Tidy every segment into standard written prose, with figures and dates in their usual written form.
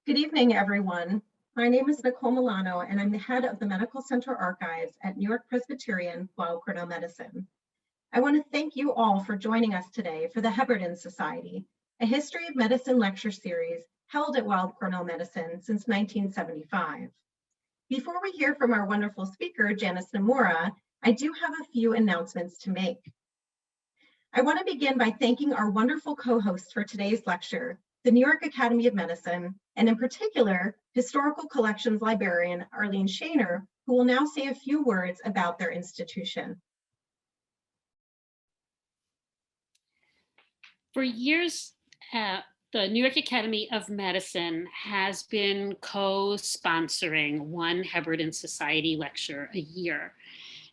Good evening, everyone. My name is Nicole Milano, and I'm the head of the Medical Center Archives at New York Presbyterian Weill Cornell Medicine. I want to thank you all for joining us today for the Heberden Society, a history of medicine lecture series held at Weill Cornell Medicine since 1975. Before we hear from our wonderful speaker, Janice Nimura, I do have a few announcements to make. I want to begin by thanking our wonderful co-hosts for today's lecture, the New York Academy of Medicine, and in particular, Historical Collections librarian Arlene Shaner, who will now say a few words about their institution. For years, the New York Academy of Medicine has been co-sponsoring one Heberden Society lecture a year.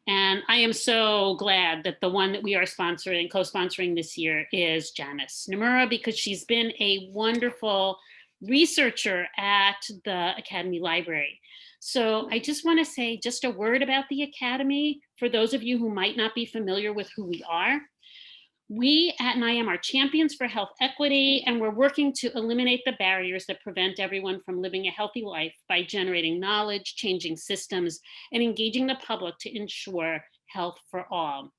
And I am so glad that the one that we are sponsoring, co-sponsoring this year is Janice Nimura, because she's been a wonderful researcher at the Academy Library. So I just want to say just a word about the Academy for those of you who might not be familiar with who we are. We at NIM are champions for health equity, and we're working to eliminate the barriers that prevent everyone from living a healthy life by generating knowledge, changing systems, and engaging the public to ensure health for all.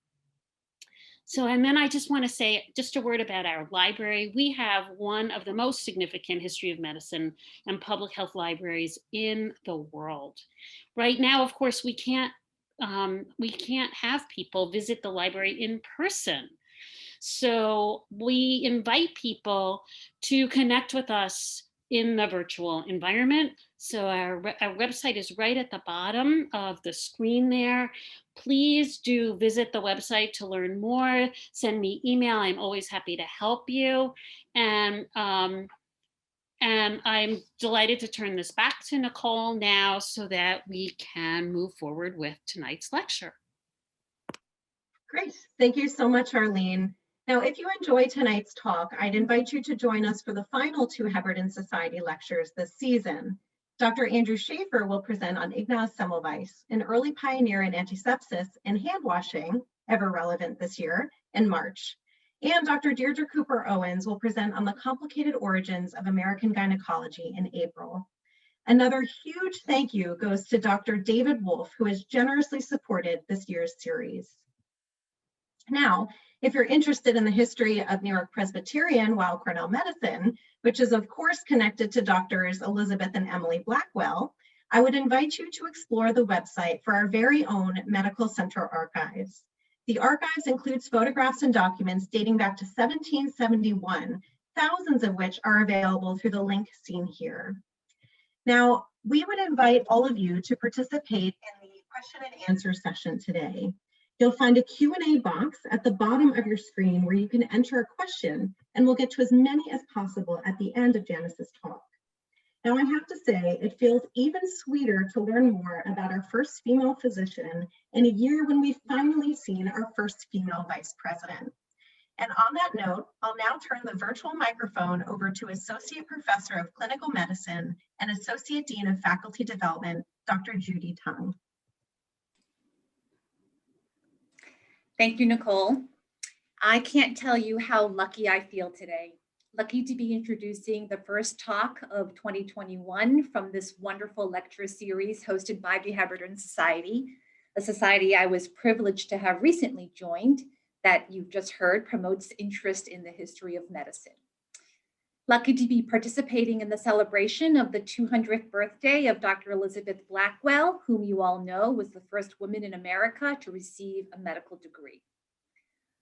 So, and then I just want to say just a word about our library. We have one of the most significant history of medicine and public health libraries in the world. Right now, of course, we can't have people visit the library in person. So we invite people to connect with us in the virtual environment. So our website is right at the bottom of the screen there. Please do visit the website to learn more. Send me email. I'm always happy to help you. And I'm delighted to turn this back to Nicole now so that we can move forward with tonight's lecture. Great. Thank you so much, Arlene. Now, if you enjoy tonight's talk, I'd invite you to join us for the final two Heberden Society lectures this season. Dr. Andrew Schaefer will present on Ignaz Semmelweis, an early pioneer in antisepsis and hand washing, ever relevant this year, in March. And Dr. Deirdre Cooper Owens will present on the complicated origins of American gynecology in April. Another huge thank you goes to Dr. David Wolf, who has generously supported this year's series. Now, if you're interested in the history of New York Presbyterian Weill Cornell Medicine, which is of course connected to Doctors Elizabeth and Emily Blackwell, I would invite you to explore the website for our very own Medical Center Archives. The archives includes photographs and documents dating back to 1771, thousands of which are available through the link seen here. Now, we would invite all of you to participate in the question and answer session today. You'll find a Q&A box at the bottom of your screen where you can enter a question, and we'll get to as many as possible at the end of Janice's talk. Now, I have to say, it feels even sweeter to learn more about our first female physician in a year when we've finally seen our first female vice president. And on that note, I'll now turn the virtual microphone over to Associate Professor of Clinical Medicine and Associate Dean of Faculty Development, Dr. Judy Tung. Thank you, Nicole. I can't tell you how lucky I feel today. Lucky to be introducing the first talk of 2021 from this wonderful lecture series hosted by the Heberden Society, a society I was privileged to have recently joined that you've just heard promotes interest in the history of medicine. Lucky to be participating in the celebration of the 200th birthday of Dr. Elizabeth Blackwell, whom you all know was the first woman in America to receive a medical degree.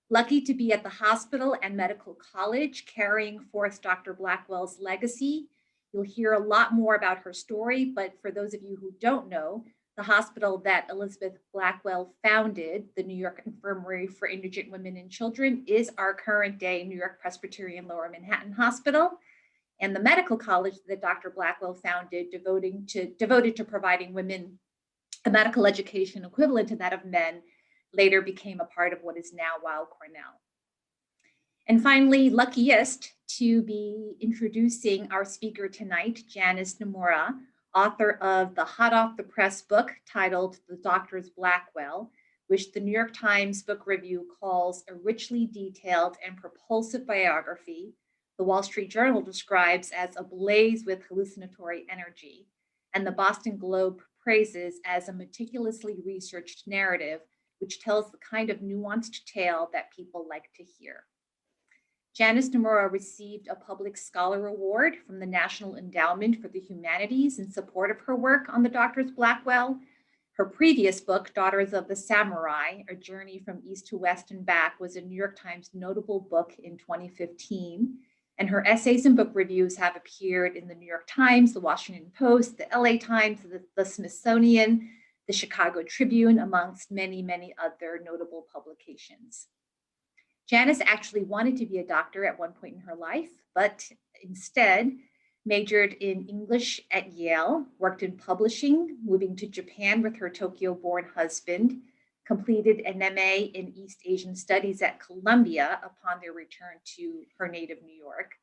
Lucky to be at the hospital and medical college carrying forth Dr. Blackwell's legacy. You'll hear a lot more about her story, but for those of you who don't know, the hospital that Elizabeth Blackwell founded, the New York Infirmary for Indigent Women and Children, is our current day New York Presbyterian Lower Manhattan Hospital, and the medical college that Dr. Blackwell founded devoted to providing women a medical education equivalent to that of men, later became a part of what is now Weill Cornell. And finally, luckiest to be introducing our speaker tonight, Janice Nimura, author of the hot off the press book titled The Doctor's Blackwell, which the New York Times Book Review calls a richly detailed and propulsive biography The Wall Street Journal describes as ablaze with hallucinatory energy, and the Boston Globe praises as a meticulously researched narrative which tells the kind of nuanced tale that people like to hear. Janice Nimura received a Public Scholar Award from the National Endowment for the Humanities in support of her work on the Doctors Blackwell. Her previous book, Daughters of the Samurai, A Journey from East to West and Back, was a New York Times notable book in 2015. And her essays and book reviews have appeared in the New York Times, the Washington Post, the LA Times, the Smithsonian, the Chicago Tribune, amongst many, many other notable publications. Janice actually wanted to be a doctor at one point in her life, but instead majored in English at Yale, worked in publishing, moving to Japan with her Tokyo-born husband, completed an MA in East Asian Studies at Columbia upon their return to her native New York.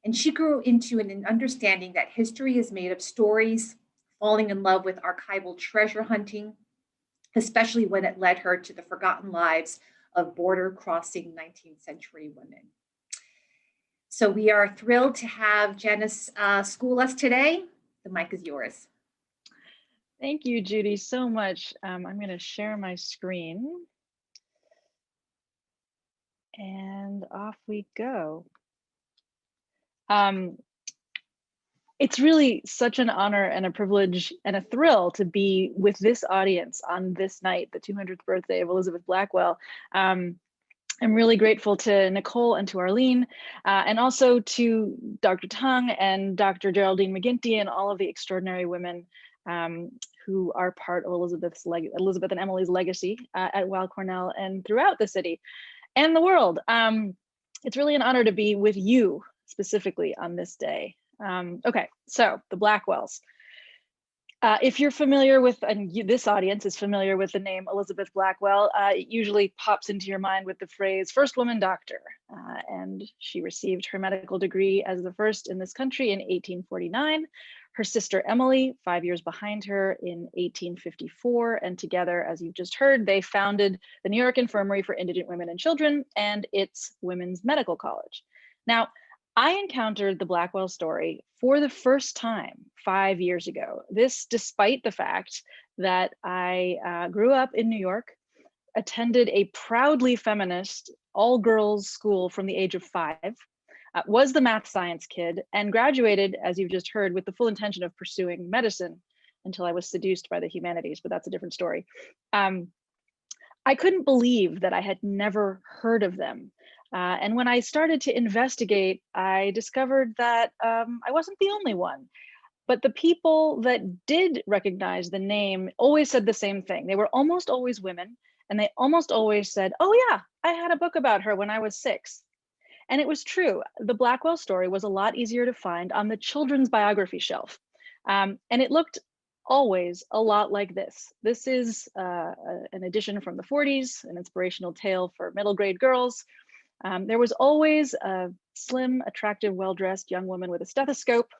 And she grew into an understanding that history is made of stories, falling in love with archival treasure hunting, especially when it led her to the forgotten lives of border-crossing 19th century women. So we are thrilled to have Janice school us today. The mic is yours. Thank you, Judy, so much. I'm going to share my screen. And off we go. It's really such an honor and a privilege and a thrill to be with this audience on this night, the 200th birthday of Elizabeth Blackwell. I'm really grateful to Nicole and to Arlene, and also to Dr. Tung and Dr. Geraldine McGinty and all of the extraordinary women who are part of Elizabeth and Emily's legacy at Weill Cornell and throughout the city and the world. It's really an honor to be with you specifically on this day. Okay, so the Blackwells. If you're familiar with, and this audience is familiar with the name Elizabeth Blackwell, it usually pops into your mind with the phrase first woman doctor. And she received her medical degree as the first in this country in 1849. Her sister Emily, 5 years behind her, in 1854. And together, as you've just heard, they founded the New York Infirmary for Indigent Women and Children and its Women's Medical College. Now, I encountered the Blackwell story for the first time 5 years ago. This despite the fact that I grew up in New York, attended a proudly feminist all-girls school from the age of 5, was the math science kid, and graduated, as you've just heard, with the full intention of pursuing medicine until I was seduced by the humanities, but that's a different story. I couldn't believe that I had never heard of them. And when I started to investigate, I discovered that I wasn't the only one. But the people that did recognize the name always said the same thing. They were almost always women, and they almost always said, oh yeah, I had a book about her when I was 6. And it was true. The Blackwell story was a lot easier to find on the children's biography shelf. And it looked always a lot like this. This is an edition from the 40s, an inspirational tale for middle grade girls. There was always a slim, attractive, well-dressed young woman with a stethoscope.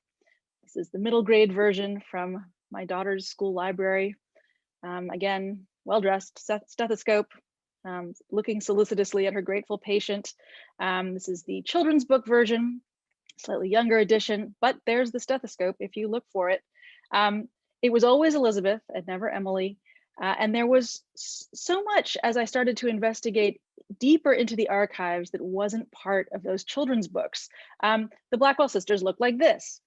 This is the middle grade version from my daughter's school library. Again, well-dressed, stethoscope, looking solicitously at her grateful patient. This is the children's book version, slightly younger edition, but there's the stethoscope if you look for it. It was always Elizabeth and never Emily. And there was so much as I started to investigate deeper into the archives that wasn't part of those children's books. The Blackwell sisters looked like this.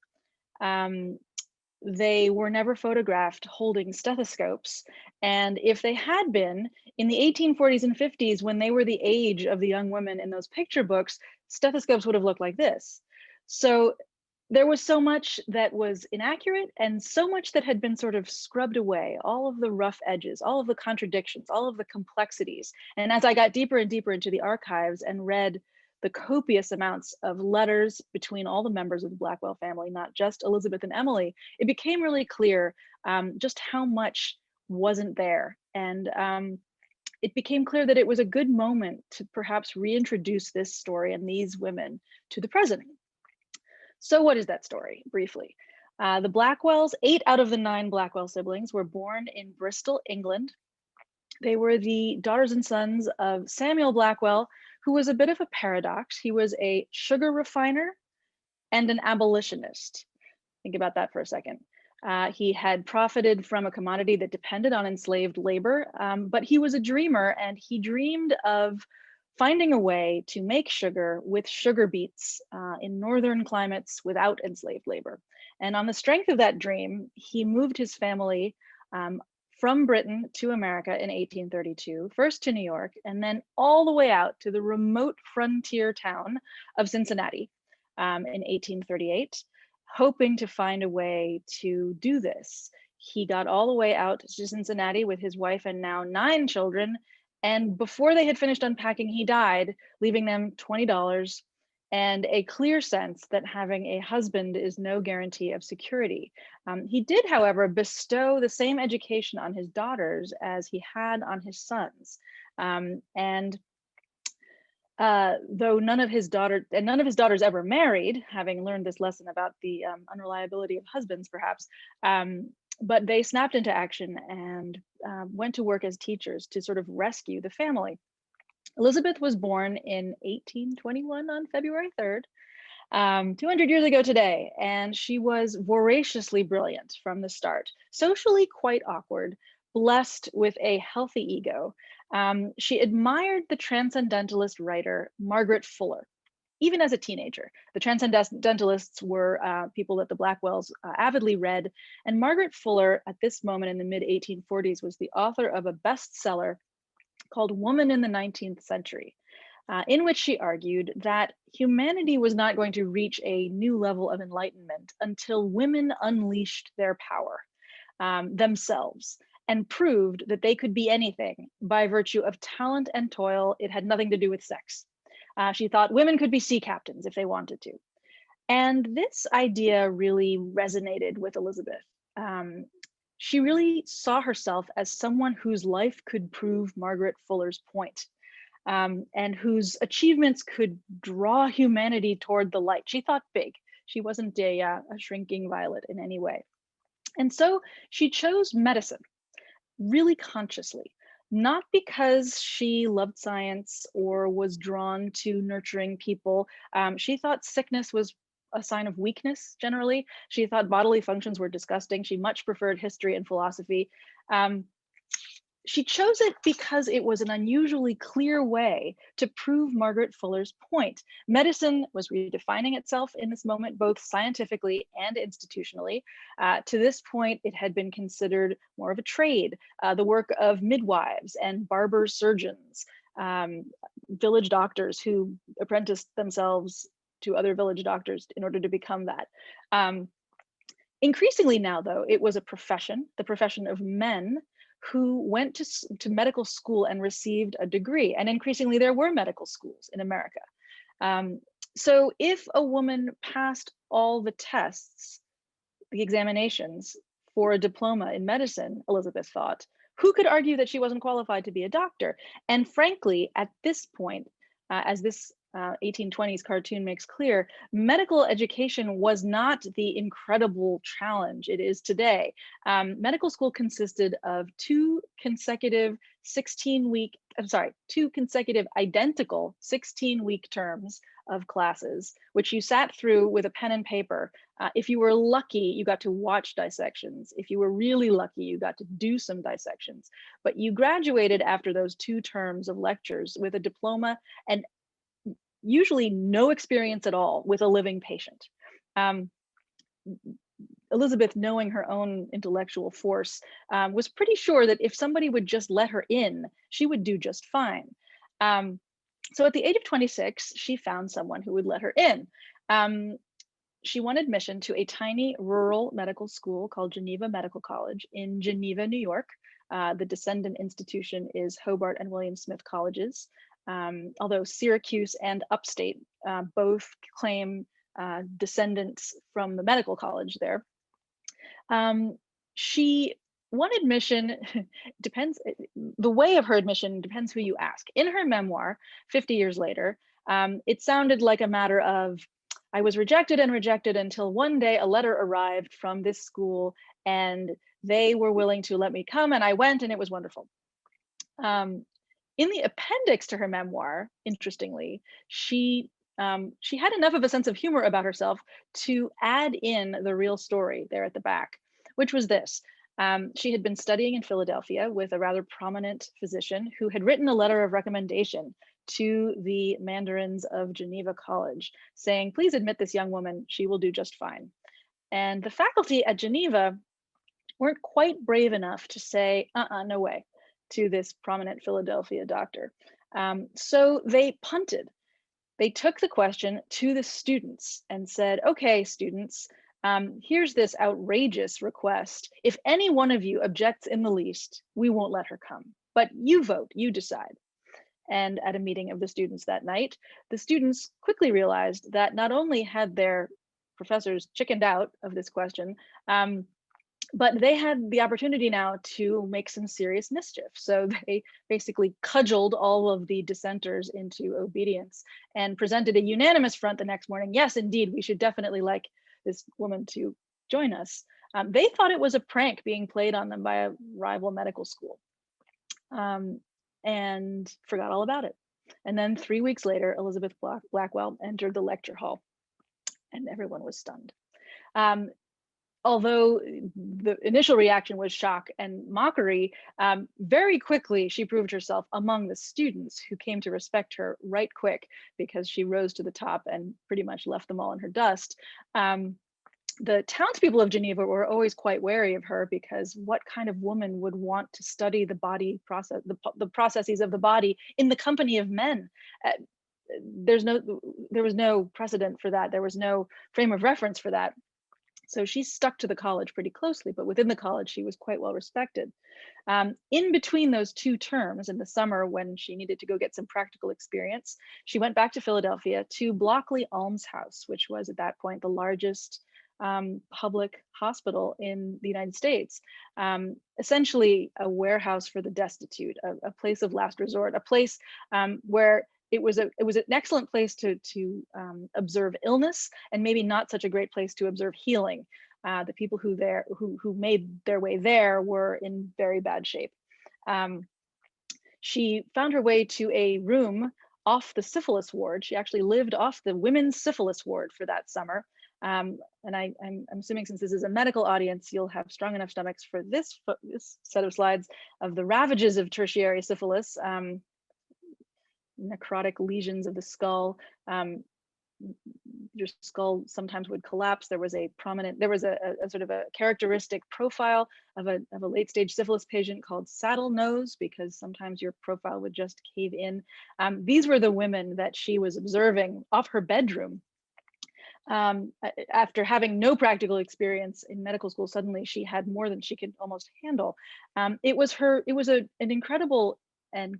They were never photographed holding stethoscopes. And if they had been, in the 1840s and 50s, when they were the age of the young women in those picture books, stethoscopes would have looked like this. So there was so much that was inaccurate and so much that had been sort of scrubbed away, all of the rough edges, all of the contradictions, all of the complexities. And as I got deeper and deeper into the archives and read the copious amounts of letters between all the members of the Blackwell family, not just Elizabeth and Emily, it became really clear just how much wasn't there. And it became clear that it was a good moment to perhaps reintroduce this story and these women to the present. So what is that story, briefly? The Blackwells, 8 out of the 9 Blackwell siblings, were born in Bristol, England. They were the daughters and sons of Samuel Blackwell, who was a bit of a paradox. He was a sugar refiner and an abolitionist. Think about that for a second. He had profited from a commodity that depended on enslaved labor, but he was a dreamer, and he dreamed of finding a way to make sugar with sugar beets in northern climates without enslaved labor. And on the strength of that dream, he moved his family from Britain to America in 1832, first to New York, and then all the way out to the remote frontier town of Cincinnati in 1838. Hoping to find a way to do this. He got all the way out to Cincinnati with his wife and now 9 children. And before they had finished unpacking, he died, leaving them $20 and a clear sense that having a husband is no guarantee of security. He did, however, bestow the same education on his daughters as he had on his sons. Though none of his daughters ever married, having learned this lesson about the unreliability of husbands, perhaps, but they snapped into action and went to work as teachers to sort of rescue the family. Elizabeth was born in 1821 on February 3rd, 200 years ago today, and she was voraciously brilliant from the start, socially quite awkward, blessed with a healthy ego. She admired the transcendentalist writer Margaret Fuller, even as a teenager. The transcendentalists were people that the Blackwells avidly read, and Margaret Fuller at this moment in the mid-1840s was the author of a bestseller called Woman in the 19th Century, in which she argued that humanity was not going to reach a new level of enlightenment until women unleashed their power themselves and proved that they could be anything by virtue of talent and toil. It had nothing to do with sex. She thought women could be sea captains if they wanted to. And this idea really resonated with Elizabeth. She really saw herself as someone whose life could prove Margaret Fuller's point, and whose achievements could draw humanity toward the light. She thought big. She wasn't a shrinking violet in any way. And so she chose medicine really consciously, not because she loved science or was drawn to nurturing people. She thought sickness was a sign of weakness generally. She thought bodily functions were disgusting. She much preferred history and philosophy. She chose it because it was an unusually clear way to prove Margaret Fuller's point. Medicine was redefining itself in this moment, both scientifically and institutionally. To this point, it had been considered more of a trade, the work of midwives and barber surgeons, village doctors who apprenticed themselves to other village doctors in order to become that. Increasingly now, though, it was a profession, the profession of men who went to medical school and received a degree. And increasingly there were medical schools in America. So if a woman passed all the tests, the examinations for a diploma in medicine, Elizabeth thought, who could argue that she wasn't qualified to be a doctor? And frankly, at this point, as this 1820s cartoon makes clear, medical education was not the incredible challenge it is today. Medical school consisted of two consecutive identical 16-week terms of classes, which you sat through with a pen and paper. If you were lucky, you got to watch dissections. If you were really lucky, you got to do some dissections. But you graduated after those 2 terms of lectures with a diploma and usually no experience at all with a living patient. Elizabeth, knowing her own intellectual force, was pretty sure that if somebody would just let her in, she would do just fine. So at the age of 26, she found someone who would let her in. She won admission to a tiny rural medical school called Geneva Medical College in Geneva, New York. The descendant institution is Hobart and William Smith Colleges. Although Syracuse and Upstate both claim descendants from the medical college there. She won admission, the way of her admission depends who you ask. In her memoir, 50 years later, it sounded like a matter of, I was rejected and rejected until one day a letter arrived from this school and they were willing to let me come and I went and it was wonderful. In the appendix to her memoir, interestingly, she had enough of a sense of humor about herself to add in the real story there at the back, which was this. She had been studying in Philadelphia with a rather prominent physician who had written a letter of recommendation to the mandarins of Geneva College, saying, please admit this young woman, she will do just fine. And the faculty at Geneva weren't quite brave enough to say, no way, to this prominent Philadelphia doctor. So they punted. They took the question to the students and said, okay, students, here's this outrageous request. If any one of you objects in the least, we won't let her come. But you vote, you decide. And at a meeting of the students that night, the students quickly realized that not only had their professors chickened out of this question, but they had the opportunity now to make some serious mischief. So they basically cudgeled all of the dissenters into obedience and presented a unanimous front the next morning. Yes, indeed, we should definitely like this woman to join us. They thought it was a prank being played on them by a rival medical school, and forgot all about it. And then 3 weeks later, Elizabeth Blackwell entered the lecture hall and everyone was stunned. Although the initial reaction was shock and mockery, very quickly she proved herself among the students who came to respect her right quick because she rose to the top and pretty much left them all in her dust. The townspeople of Geneva were always quite wary of her because what kind of woman would want to study the body process, the processes of the body in the company of men? There was no precedent for that. There was no frame of reference for that. So she stuck to the college pretty closely, but within the college, she was quite well respected. In between those two terms in the summer when she needed to go get some practical experience, she went back to Philadelphia to Blockley Almshouse, which was at that point the largest public hospital in the United States, essentially a warehouse for the destitute, a place of last resort, a place where it was an excellent place to observe illness, and maybe not such a great place to observe healing. The people who made their way there were in very bad shape. She found her way to a room off the syphilis ward. She actually lived off the women's syphilis ward for that summer. And I'm assuming since this is a medical audience, you'll have strong enough stomachs for this set of slides of the ravages of tertiary syphilis. Necrotic lesions of the skull. Your skull sometimes would collapse. There was a sort of a characteristic profile of a late stage syphilis patient called saddle nose, because sometimes your profile would just cave in. These were the women that she was observing off her bedroom. After having no practical experience in medical school, suddenly she had more than she could almost handle. It was an incredible and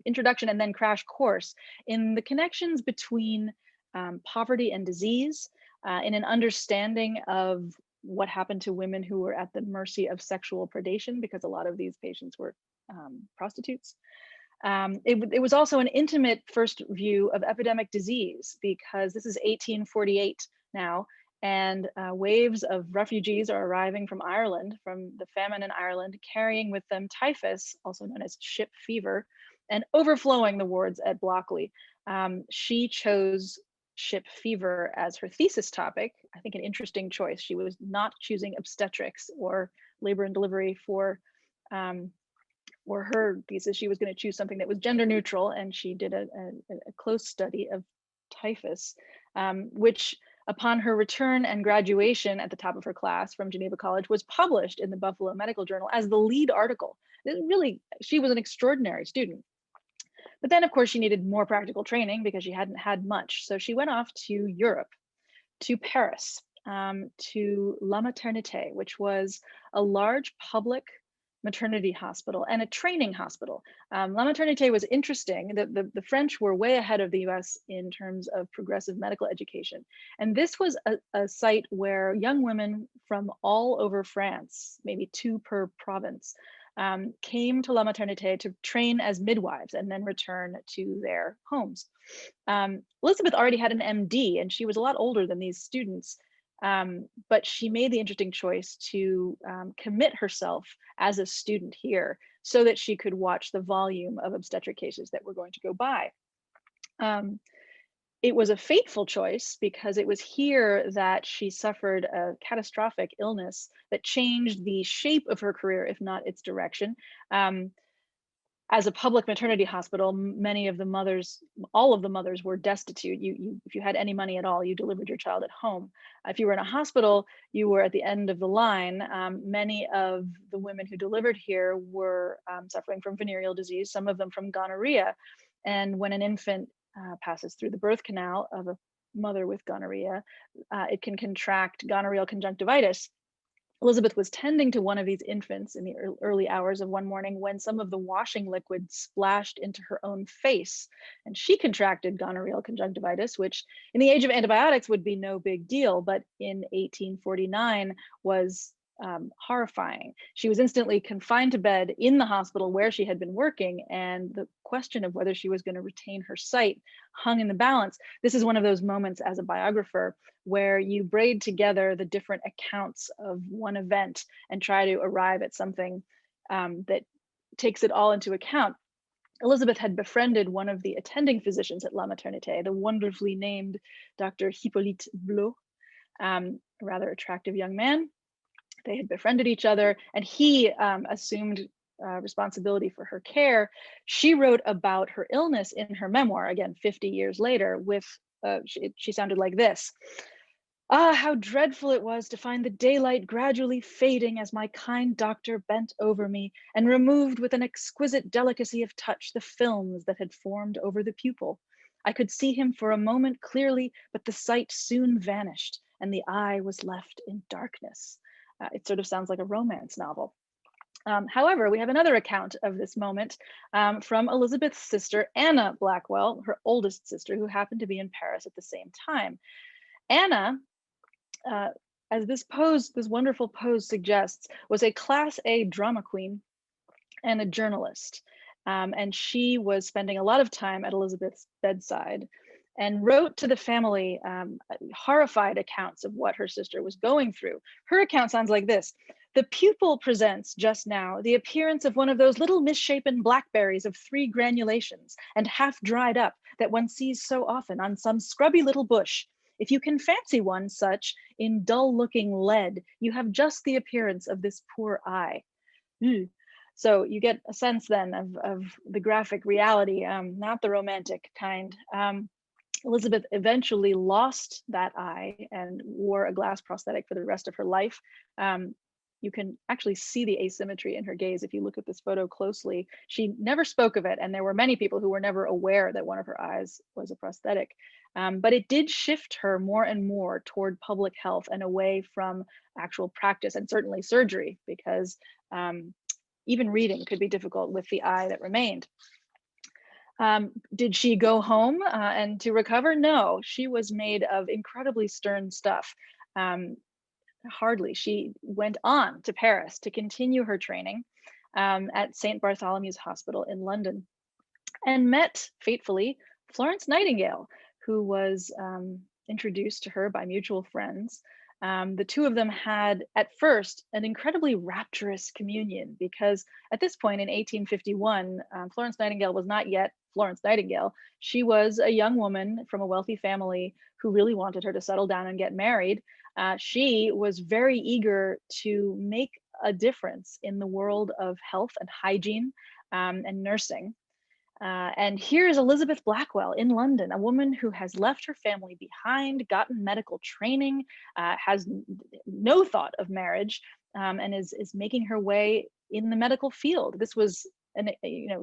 introduction and then crash course in the connections between poverty and disease, in an understanding of what happened to women who were at the mercy of sexual predation, because a lot of these patients were prostitutes. It was also an intimate first view of epidemic disease, because this is 1848 now, and waves of refugees are arriving from Ireland, from the famine in Ireland, carrying with them typhus, also known as ship fever, and overflowing the wards at Blockley. She chose ship fever as her thesis topic. I think an interesting choice. She was not choosing obstetrics or labor and delivery for her thesis. She was going to choose something that was gender neutral, and she did a close study of typhus, which upon her return and graduation at the top of her class from Geneva College was published in the Buffalo Medical Journal as the lead article. She was an extraordinary student. But then of course she needed more practical training because she hadn't had much. So she went off to Europe, to Paris, to La Maternité, which was a large public maternity hospital and a training hospital. La Maternité was interesting. The French were way ahead of the US in terms of progressive medical education. And this was a site where young women from all over France, maybe 2 per province, came to La Maternité to train as midwives and then return to their homes. Elizabeth already had an MD, and she was a lot older than these students. But she made the interesting choice to commit herself as a student here so that she could watch the volume of obstetric cases that were going to go by. It was a fateful choice because it was here that she suffered a catastrophic illness that changed the shape of her career, if not its direction. As a public maternity hospital, many of the mothers, all of the mothers were destitute. If you had any money at all, you delivered your child at home. If you were in a hospital, you were at the end of the line. Many of the women who delivered here were suffering from venereal disease, some of them from gonorrhea. And when an infant passes through the birth canal of a mother with gonorrhea, it can contract gonorrheal conjunctivitis. Elizabeth was tending to one of these infants in the early hours of one morning when some of the washing liquid splashed into her own face, and she contracted gonorrheal conjunctivitis, which in the age of antibiotics would be no big deal, but in 1849 was horrifying. She was instantly confined to bed in the hospital where she had been working, and the question of whether she was going to retain her sight hung in the balance. This is one of those moments as a biographer where you braid together the different accounts of one event and try to arrive at something that takes it all into account. Elizabeth had befriended one of the attending physicians at La Maternité, the wonderfully named Dr. Hippolyte Blot, a rather attractive young man. They had befriended each other, and he assumed responsibility for her care. She wrote about her illness in her memoir, again, 50 years later, with, she sounded like this. Ah, how dreadful it was to find the daylight gradually fading as my kind doctor bent over me and removed with an exquisite delicacy of touch the films that had formed over the pupil. I could see him for a moment clearly, but the sight soon vanished and the eye was left in darkness. It sort of sounds like a romance novel. However, we have another account of this moment from Elizabeth's sister, Anna Blackwell, her oldest sister, who happened to be in Paris at the same time. Anna, as this wonderful pose suggests, was a Class A drama queen and a journalist. And she was spending a lot of time at Elizabeth's bedside and wrote to the family horrified accounts of what her sister was going through. Her account sounds like this. The pupil presents just now the appearance of one of those little misshapen blackberries of 3 granulations and half dried up that one sees so often on some scrubby little bush. If you can fancy one such in dull looking lead, you have just the appearance of this poor eye. So you get a sense then of the graphic reality, not the romantic kind. Elizabeth eventually lost that eye and wore a glass prosthetic for the rest of her life. You can actually see the asymmetry in her gaze if you look at this photo closely. She never spoke of it, and there were many people who were never aware that one of her eyes was a prosthetic. But it did shift her more and more toward public health and away from actual practice and certainly surgery, because even reading could be difficult with the eye that remained. Did she go home and to recover? No, she was made of incredibly stern stuff. Hardly. She went on to Paris to continue her training at St. Bartholomew's Hospital in London and met, fatefully, Florence Nightingale, who was introduced to her by mutual friends. The two of them had, at first, an incredibly rapturous communion because at this point in 1851, Florence Nightingale was not yet Florence Nightingale. She was a young woman from a wealthy family who really wanted her to settle down and get married. She was very eager to make a difference in the world of health and hygiene and nursing. And here's Elizabeth Blackwell in London, a woman who has left her family behind, gotten medical training, has no thought of marriage, and is making her way in the medical field. This was,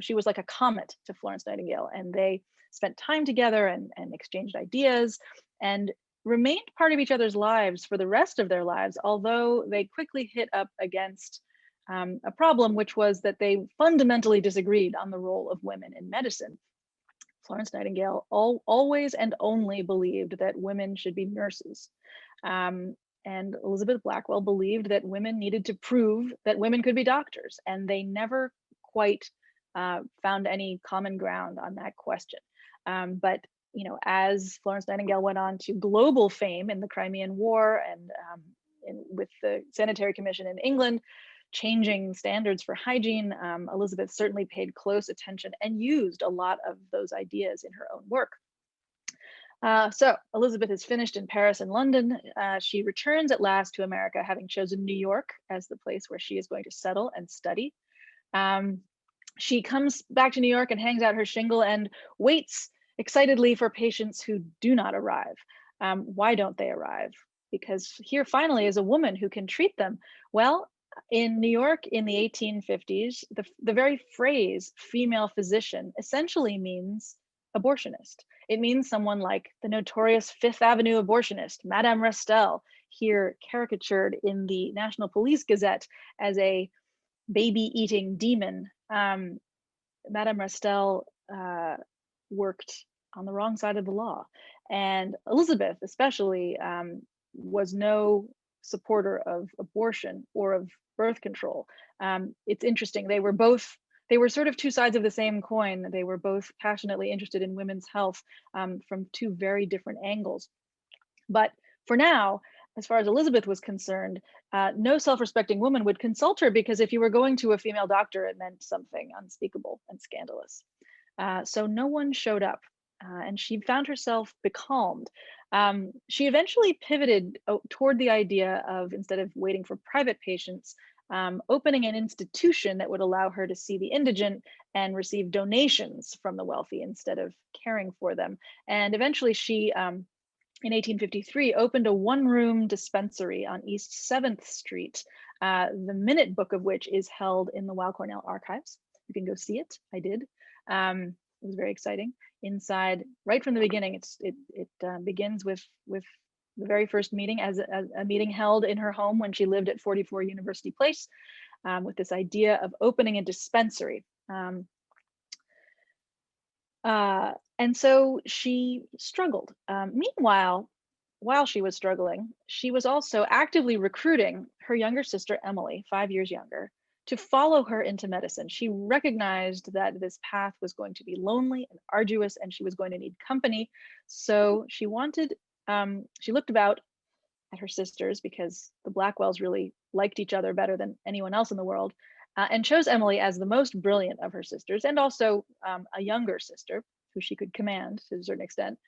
she was like a comet to Florence Nightingale, and they spent time together and exchanged ideas and remained part of each other's lives for the rest of their lives, although they quickly hit up against a problem, which was that they fundamentally disagreed on the role of women in medicine. Florence Nightingale always and only believed that women should be nurses. And Elizabeth Blackwell believed that women needed to prove that women could be doctors, and they never quite found any common ground on that question. But as Florence Nightingale went on to global fame in the Crimean War and with the Sanitary Commission in England, changing standards for hygiene, Elizabeth certainly paid close attention and used a lot of those ideas in her own work. So Elizabeth is finished in Paris and London. She returns at last to America, having chosen New York as the place where she is going to settle and study. She comes back to New York and hangs out her shingle and waits excitedly for patients who do not arrive. Why don't they arrive? Because here finally is a woman who can treat them. Well, in New York in the 1850s, the very phrase female physician essentially means abortionist. It means someone like the notorious Fifth Avenue abortionist, Madame Restel, here caricatured in the National Police Gazette as a baby-eating demon. Madame Restel worked on the wrong side of the law. And Elizabeth especially was no supporter of abortion or of birth control. It's interesting, they were sort of two sides of the same coin. They were both passionately interested in women's health from two very different angles. But for now, as far as Elizabeth was concerned, no self-respecting woman would consult her, because if you were going to a female doctor, it meant something unspeakable and scandalous. So no one showed up, and she found herself becalmed. She eventually pivoted toward the idea of, instead of waiting for private patients, opening an institution that would allow her to see the indigent and receive donations from the wealthy instead of caring for them. And eventually she, in 1853, opened a one-room dispensary on East 7th Street, the minute book of which is held in the Weill Cornell archives. You can go see it. I did. It was very exciting. Inside, right from the beginning, it begins with the very first meeting as a meeting held in her home when she lived at 44 University Place, with this idea of opening a dispensary. And so she struggled. Meanwhile, while she was struggling, she was also actively recruiting her younger sister, Emily, 5 years younger, to follow her into medicine. She recognized that this path was going to be lonely and arduous, and she was going to need company. So she looked about at her sisters, because the Blackwells really liked each other better than anyone else in the world, and chose Emily as the most brilliant of her sisters, and also a younger sister who she could command to a certain extent.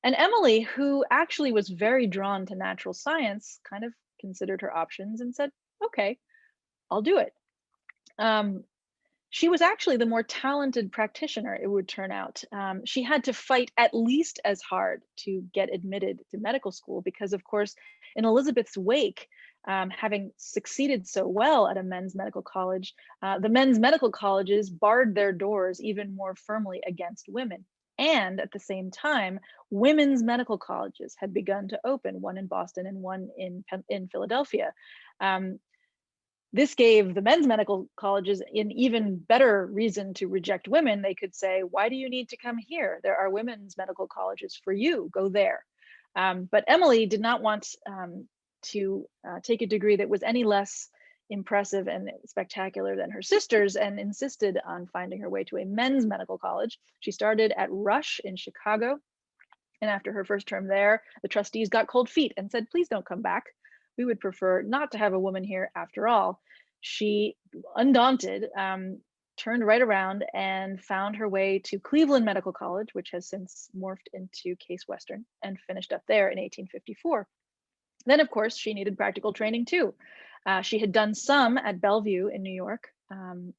And Emily, who actually was very drawn to natural science, kind of considered her options and said, okay, I'll do it. She was actually the more talented practitioner, it would turn out. She had to fight at least as hard to get admitted to medical school, because of course, in Elizabeth's wake, having succeeded so well at a men's medical college, the men's medical colleges barred their doors even more firmly against women. And at the same time, women's medical colleges had begun to open, one in Boston and one in Philadelphia. This gave the men's medical colleges an even better reason to reject women. They could say, why do you need to come here? There are women's medical colleges for you, go there. But Emily did not want to take a degree that was any less impressive and spectacular than her sisters, and insisted on finding her way to a men's medical college. She started at Rush in Chicago. And after her first term there, the trustees got cold feet and said, please don't come back. We would prefer not to have a woman here after all. She, undaunted, turned right around and found her way to Cleveland Medical College, which has since morphed into Case Western, and finished up there in 1854. Then, of course, she needed practical training too. She had done some at Bellevue in New York,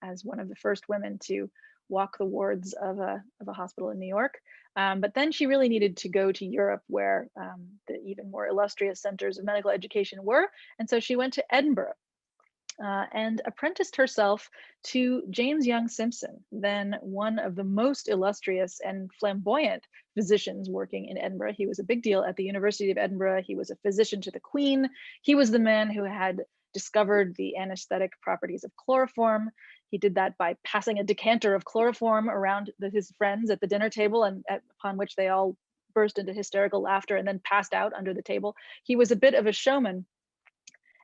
as one of the first women to walk the wards of a hospital in New York. But then she really needed to go to Europe, where the even more illustrious centers of medical education were. And so she went to Edinburgh and apprenticed herself to James Young Simpson, then one of the most illustrious and flamboyant physicians working in Edinburgh. He was a big deal at the University of Edinburgh. He was a physician to the Queen. He was the man who had discovered the anesthetic properties of chloroform. He did that by passing a decanter of chloroform around his friends at the dinner table, and upon which they all burst into hysterical laughter and then passed out under the table. He was a bit of a showman.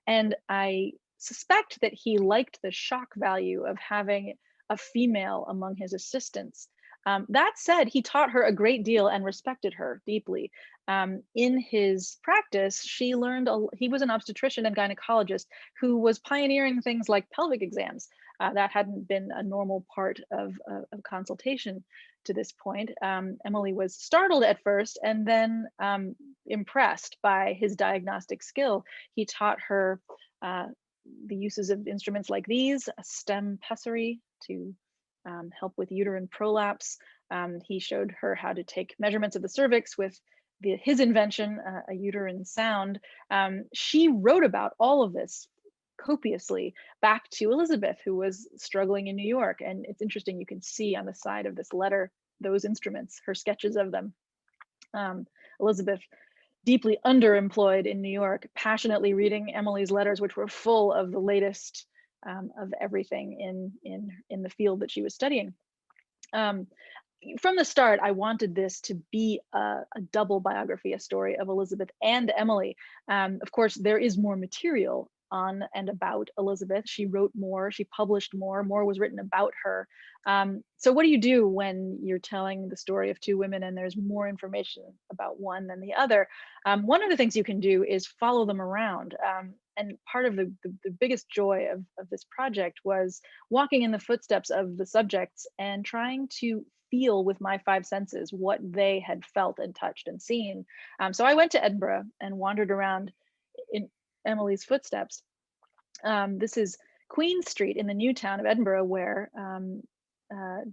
And I suspect that he liked the shock value of having a female among his assistants. That said, he taught her a great deal and respected her deeply. In his practice, he was an obstetrician and gynecologist who was pioneering things like pelvic exams. That hadn't been a normal part of consultation to this point. Emily was startled at first and then impressed by his diagnostic skill. He taught her the uses of instruments like these, a stem pessary to help with uterine prolapse. He showed her how to take measurements of the cervix with his invention, a uterine sound. She wrote about all of this copiously back to Elizabeth, who was struggling in New York. And it's interesting, you can see on the side of this letter, those instruments, her sketches of them. Elizabeth, deeply underemployed in New York, passionately reading Emily's letters, which were full of the latest of everything in the field that she was studying. From the start, I wanted this to be a double biography, a story of Elizabeth and Emily. Of course, there is more material on and about Elizabeth. She wrote more, she published more was written about her. So what do you do when you're telling the story of two women and there's more information about one than the other? One of the things you can do is follow them around. And part of the biggest joy of this project was walking in the footsteps of the subjects and trying to feel with my five senses what they had felt and touched and seen. So I went to Edinburgh and wandered around in Emily's footsteps. This is Queen Street in the new town of Edinburgh, where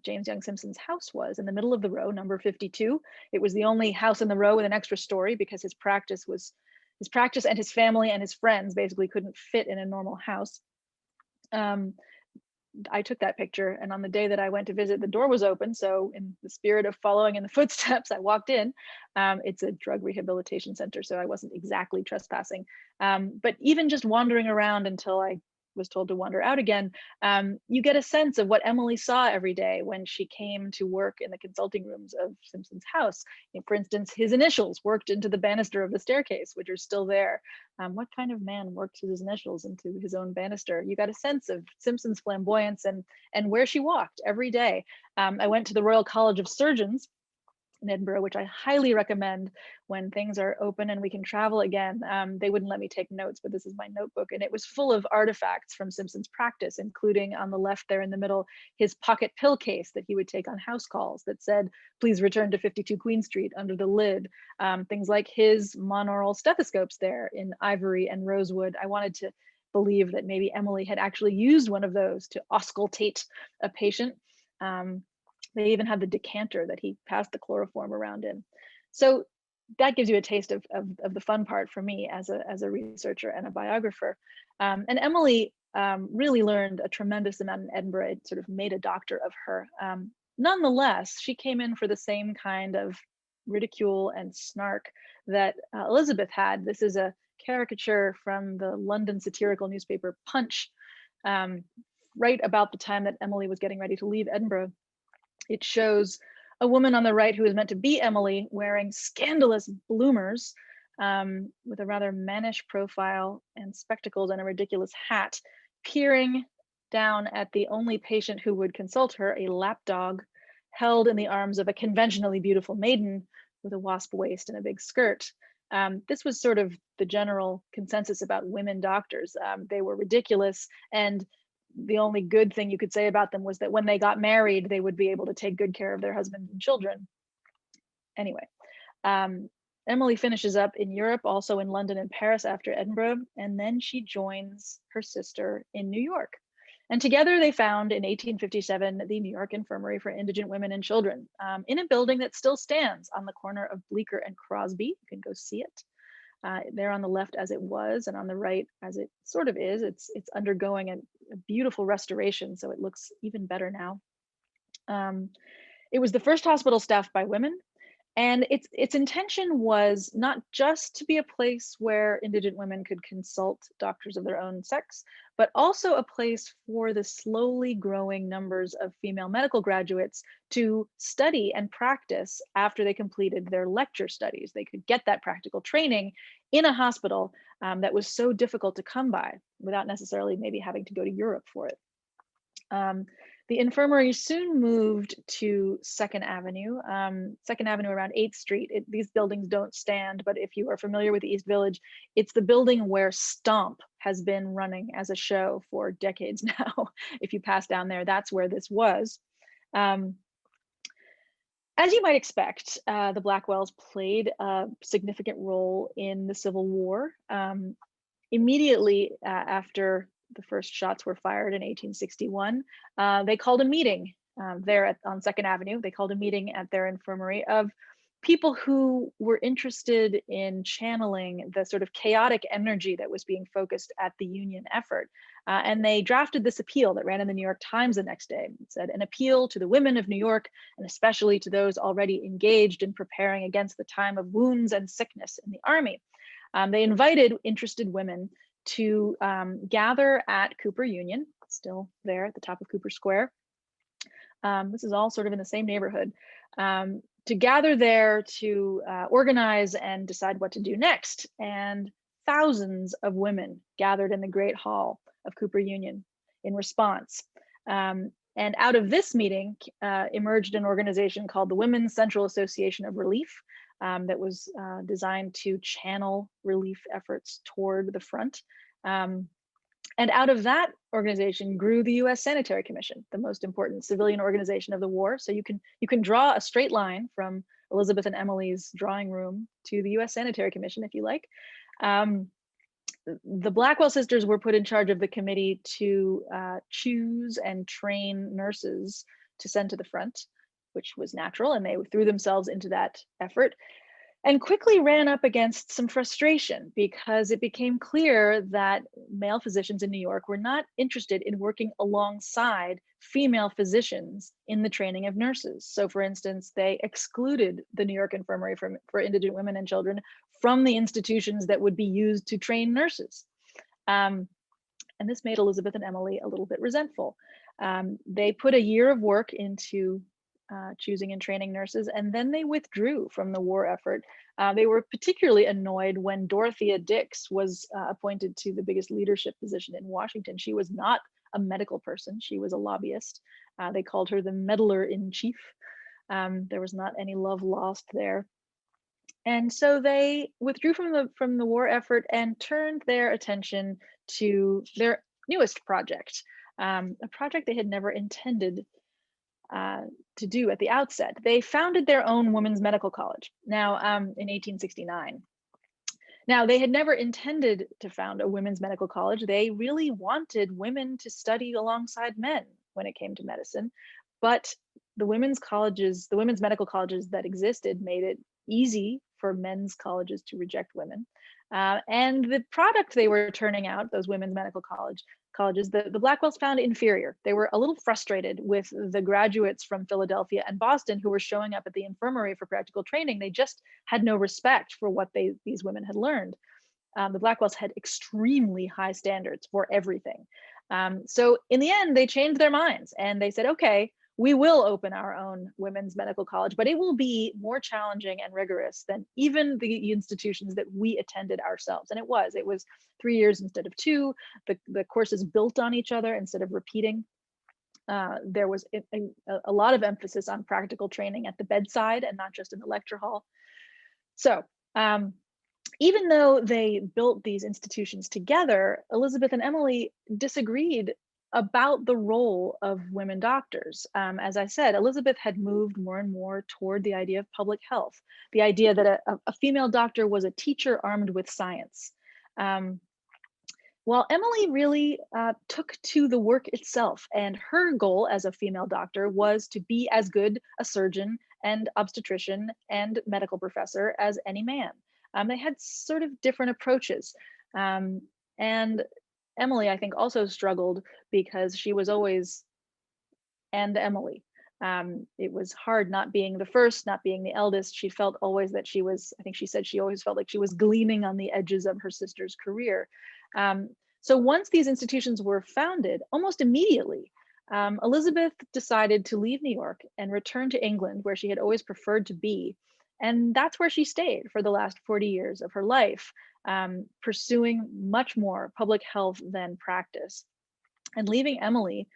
James Young Simpson's house was, in the middle of the row, number 52. It was the only house in the row with an extra story because his practice and his family and his friends basically couldn't fit in a normal house. I took that picture, and on the day that I went to visit, the door was open. So in the spirit of following in the footsteps, I walked in. It's a drug rehabilitation center, so I wasn't exactly trespassing. But even just wandering around until I was told to wander out again, you get a sense of what Emily saw every day when she came to work in the consulting rooms of Simpson's house. For instance, his initials worked into the banister of the staircase, which are still there. What kind of man works his initials into his own banister? You got a sense of Simpson's flamboyance and where she walked every day. I went to the Royal College of Surgeons in Edinburgh, which I highly recommend when things are open and we can travel again. They wouldn't let me take notes, but this is my notebook, and it was full of artifacts from Simpson's practice, including on the left there in the middle, his pocket pill case that he would take on house calls that said, "Please return to 52 Queen Street," under the lid. Things like his monaural stethoscopes there in ivory and rosewood. I wanted to believe that maybe Emily had actually used one of those to auscultate a patient. They even had the decanter that he passed the chloroform around in. So that gives you a taste of the fun part for me as a researcher and a biographer. And Emily really learned a tremendous amount in Edinburgh. It sort of made a doctor of her. Nonetheless, she came in for the same kind of ridicule and snark that Elizabeth had. This is a caricature from the London satirical newspaper Punch, right about the time that Emily was getting ready to leave Edinburgh. It shows a woman on the right who is meant to be Emily wearing scandalous bloomers with a rather mannish profile and spectacles and a ridiculous hat, peering down at the only patient who would consult her, a lapdog held in the arms of a conventionally beautiful maiden with a wasp waist and a big skirt. This was sort of the general consensus about women doctors. They were ridiculous, and the only good thing you could say about them was that when they got married, they would be able to take good care of their husbands and children. Anyway, Emily finishes up in Europe, also in London and Paris after Edinburgh, and then she joins her sister in New York. And together they found in 1857 the New York Infirmary for Indigent Women and Children in a building that still stands on the corner of Bleecker and Crosby. You can go see it. There on the left as it was, and on the right as it sort of is. It's undergoing a beautiful restoration, so it looks even better now. It was the first hospital staffed by women, and its intention was not just to be a place where indigent women could consult doctors of their own sex, but also a place for the slowly growing numbers of female medical graduates to study and practice after they completed their lecture studies. They could get that practical training in a hospital that was so difficult to come by without necessarily maybe having to go to Europe for it. The infirmary soon moved to Second Avenue, Second Avenue around 8th Street. These buildings don't stand, but if you are familiar with the East Village, it's the building where Stomp has been running as a show for decades now. If you pass down there, that's where this was. As you might expect, the Blackwells played a significant role in the Civil War. Immediately after the first shots were fired in 1861, they called a meeting there on Second Avenue. They called a meeting at their infirmary of people who were interested in channeling the sort of chaotic energy that was being focused at the Union effort. And they drafted this appeal that ran in the New York Times the next day. It said, "An appeal to the women of New York, and especially to those already engaged in preparing against the time of wounds and sickness in the army." They invited interested women to gather at Cooper Union, still there at the top of Cooper Square. This is all sort of in the same neighborhood. To gather there to organize and decide what to do next. And thousands of women gathered in the Great Hall of Cooper Union in response. And out of this meeting emerged an organization called the Women's Central Association of Relief that was designed to channel relief efforts toward the front. And out of that organization grew the U.S. Sanitary Commission, the most important civilian organization of the war. So you can draw a straight line from Elizabeth and Emily's drawing room to the U.S. Sanitary Commission, if you like. The Blackwell sisters were put in charge of the committee to choose and train nurses to send to the front, which was natural, and they threw themselves into that effort. And quickly ran up against some frustration because it became clear that male physicians in New York were not interested in working alongside female physicians in the training of nurses. So for instance, they excluded the New York Infirmary for Indigent Women and Children from the institutions that would be used to train nurses. And this made Elizabeth and Emily a little bit resentful. They put a year of work into choosing and training nurses, and then they withdrew from the war effort. They were particularly annoyed when Dorothea Dix was appointed to the biggest leadership position in Washington. She was not a medical person, she was a lobbyist. They called her the meddler in chief. There was not any love lost there. And so they withdrew from the war effort and turned their attention to their newest project, a project they had never intended to do at the outset. They founded their own women's medical college now in 1869. Now, they had never intended to found a women's medical college. They really wanted women to study alongside men when it came to medicine, but the women's medical colleges that existed made it easy for men's colleges to reject women. And the product they were turning out, those women's medical colleges, the Blackwells found inferior. They were a little frustrated with the graduates from Philadelphia and Boston who were showing up at the infirmary for practical training. They just had no respect for what these women had learned. The Blackwells had extremely high standards for everything. So in the end, they changed their minds and they said, okay, we will open our own women's medical college, but it will be more challenging and rigorous than even the institutions that we attended ourselves. And it was 3 years instead of 2. The courses built on each other instead of repeating. There was a lot of emphasis on practical training at the bedside and not just in the lecture hall. So even though they built these institutions together, Elizabeth and Emily disagreed about the role of women doctors. As I said, Elizabeth had moved more and more toward the idea of public health, the idea that a female doctor was a teacher armed with science. While Emily really took to the work itself, and her goal as a female doctor was to be as good a surgeon and obstetrician and medical professor as any man. They had sort of different approaches. And Emily, I think, also struggled because she was always Emily. It was hard not being the first, not being the eldest. She felt always that she was, I think she said she always felt like she was gleaming on the edges of her sister's career. So once these institutions were founded, almost immediately, Elizabeth decided to leave New York and return to England, where she had always preferred to be. And that's where she stayed for the last 40 years of her life, pursuing much more public health than practice, and leaving Emily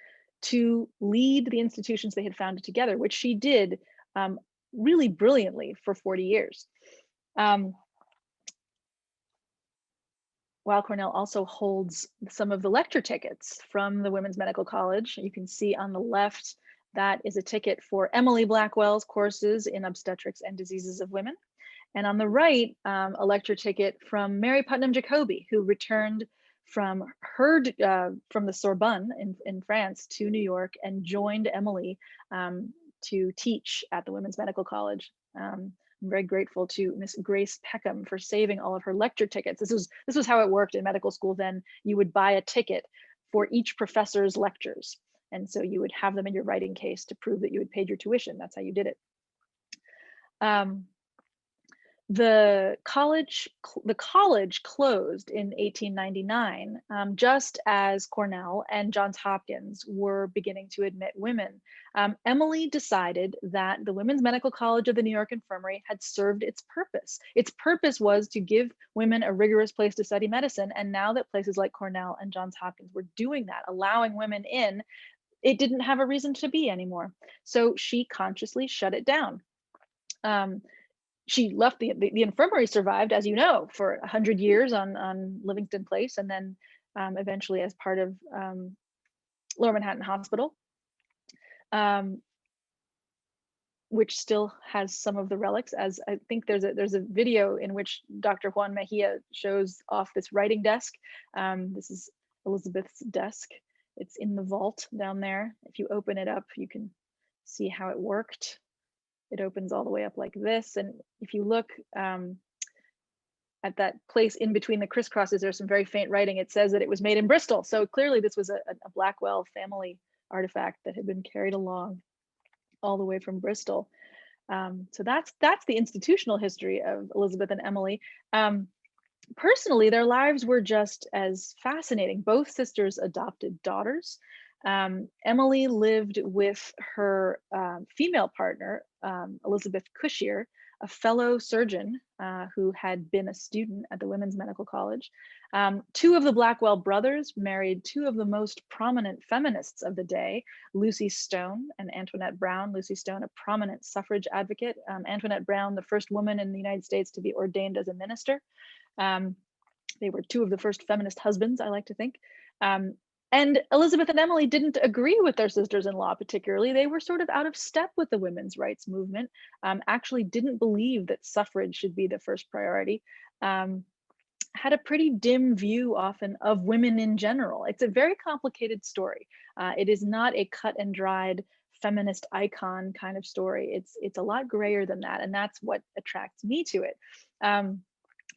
to lead the institutions they had founded together, which she did really brilliantly for 40 years. Weill Cornell also holds some of the lecture tickets from the Women's Medical College. You can see on the left, that is a ticket for Emily Blackwell's courses in obstetrics and diseases of women. And on the right, a lecture ticket from Mary Putnam Jacobi, who returned from the Sorbonne in France to New York and joined Emily to teach at the Women's Medical College. I'm very grateful to Miss Grace Peckham for saving all of her lecture tickets. This was how it worked in medical school then. You would buy a ticket for each professor's lectures. And so you would have them in your writing case to prove that you had paid your tuition. That's how you did it. The college closed in 1899, just as Cornell and Johns Hopkins were beginning to admit women. Emily decided that the Women's Medical College of the New York Infirmary had served its purpose. Its purpose was to give women a rigorous place to study medicine. And now that places like Cornell and Johns Hopkins were doing that, allowing women in, it didn't have a reason to be anymore. So she consciously shut it down. She left the infirmary survived, as you know, for 100 years on Livingston Place, and then eventually as part of Lower Manhattan Hospital, which still has some of the relics. As I think there's a video in which Dr. Juan Mejia shows off this writing desk. This is Elizabeth's desk. It's in the vault down there. If you open it up, you can see how it worked. It opens all the way up like this. And if you look at that place in between the crisscrosses, there's some very faint writing. It says that it was made in Bristol. So clearly this was a Blackwell family artifact that had been carried along all the way from Bristol. So that's the institutional history of Elizabeth and Emily. Personally, their lives were just as fascinating. Both sisters adopted daughters. Emily lived with her female partner, Elizabeth Cushier, a fellow surgeon who had been a student at the Women's Medical College. Two of the Blackwell brothers married two of the most prominent feminists of the day, Lucy Stone and Antoinette Brown. Lucy Stone, a prominent suffrage advocate. Antoinette Brown, the first woman in the United States to be ordained as a minister. They were two of the first feminist husbands, I like to think. And Elizabeth and Emily didn't agree with their sisters-in-law particularly. They were sort of out of step with the women's rights movement, actually didn't believe that suffrage should be the first priority, had a pretty dim view often of women in general. It's a very complicated story. It is not a cut and dried feminist icon kind of story. It's a lot grayer than that, and that's what attracts me to it.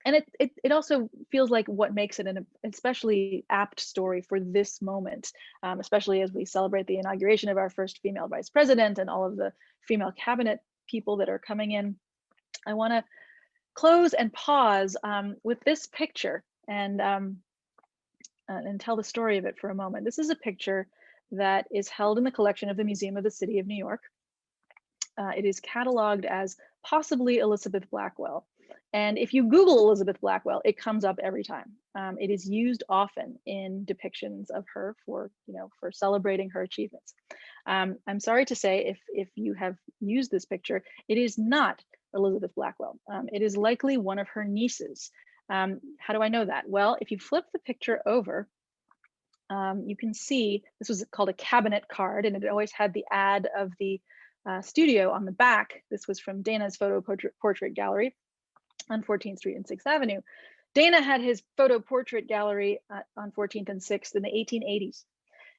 And it also feels like what makes it an especially apt story for this moment, especially as we celebrate the inauguration of our first female vice president and all of the female cabinet people that are coming in. I want to close and pause with this picture and tell the story of it for a moment. This is a picture that is held in the collection of the Museum of the City of New York. It is cataloged as possibly Elizabeth Blackwell. And if you Google Elizabeth Blackwell, it comes up every time. It is used often in depictions of her for celebrating her achievements. I'm sorry to say, if you have used this picture, it is not Elizabeth Blackwell. It is likely one of her nieces. How do I know that? Well, if you flip the picture over, you can see this was called a cabinet card, and it always had the ad of the studio on the back. This was from Dana's photo portrait gallery on 14th Street and 6th Avenue. Dana had his photo portrait gallery on 14th and 6th in the 1880s.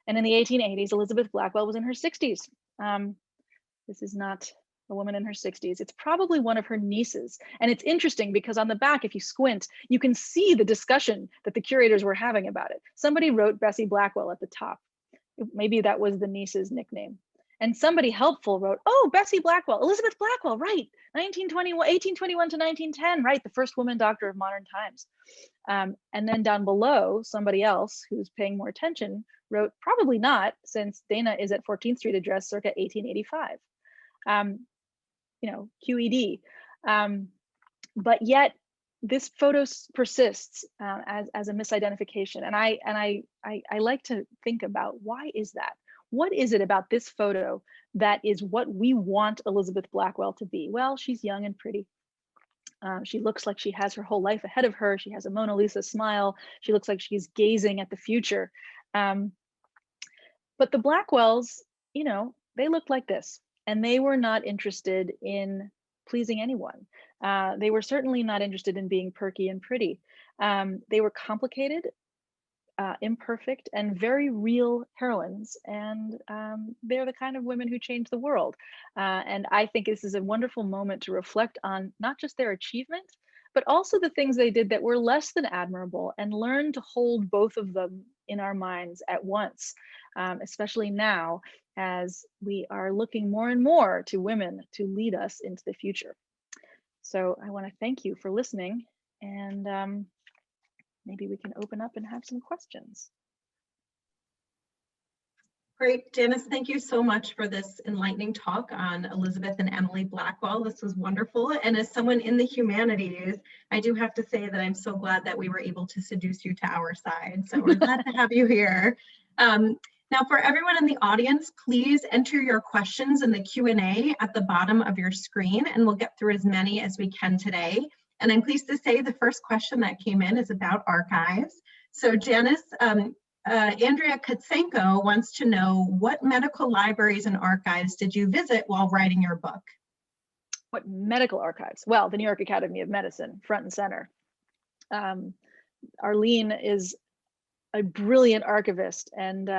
And in the 1880s, Elizabeth Blackwell was in her 60s. This is not a woman in her 60s. It's probably one of her nieces. And it's interesting because on the back, if you squint, you can see the discussion that the curators were having about it. Somebody wrote Bessie Blackwell at the top. Maybe that was the niece's nickname. And somebody helpful wrote, oh, Bessie Blackwell, Elizabeth Blackwell, right, 1821 to 1910, right, the first woman doctor of modern times. And then down below, somebody else who's paying more attention wrote, probably not, since Dana is at 14th Street address circa 1885. QED. But yet this photo persists as a misidentification. And I like to think about, why is that? what is it about this photo that is what we want Elizabeth Blackwell to be? Well, she's young and pretty. She looks like she has her whole life ahead of her. She has a Mona Lisa smile. She looks like she's gazing at the future. But the Blackwells, you know, they looked like this, and they were not interested in pleasing anyone. They were certainly not interested in being perky and pretty. They were complicated, imperfect, and very real heroines. And they're the kind of women who change the world. And I think this is a wonderful moment to reflect on not just their achievement, but also the things they did that were less than admirable, and learn to hold both of them in our minds at once, especially now as we are looking more and more to women to lead us into the future. So I want to thank you for listening, and maybe we can open up and have some questions. Great, Janice, thank you so much for this enlightening talk on Elizabeth and Emily Blackwell. This was wonderful. And as someone in the humanities, I do have to say that I'm so glad that we were able to seduce you to our side. So we're glad to have you here. Now, for everyone in the audience, please enter your questions in the Q&A at the bottom of your screen, and we'll get through as many as we can today. And I'm pleased to say the first question that came in is about archives. So Janice, Andrea Kutsenko wants to know, what medical libraries and archives did you visit while writing your book? What medical archives? Well, the New York Academy of Medicine, front and center. Arlene is a brilliant archivist, and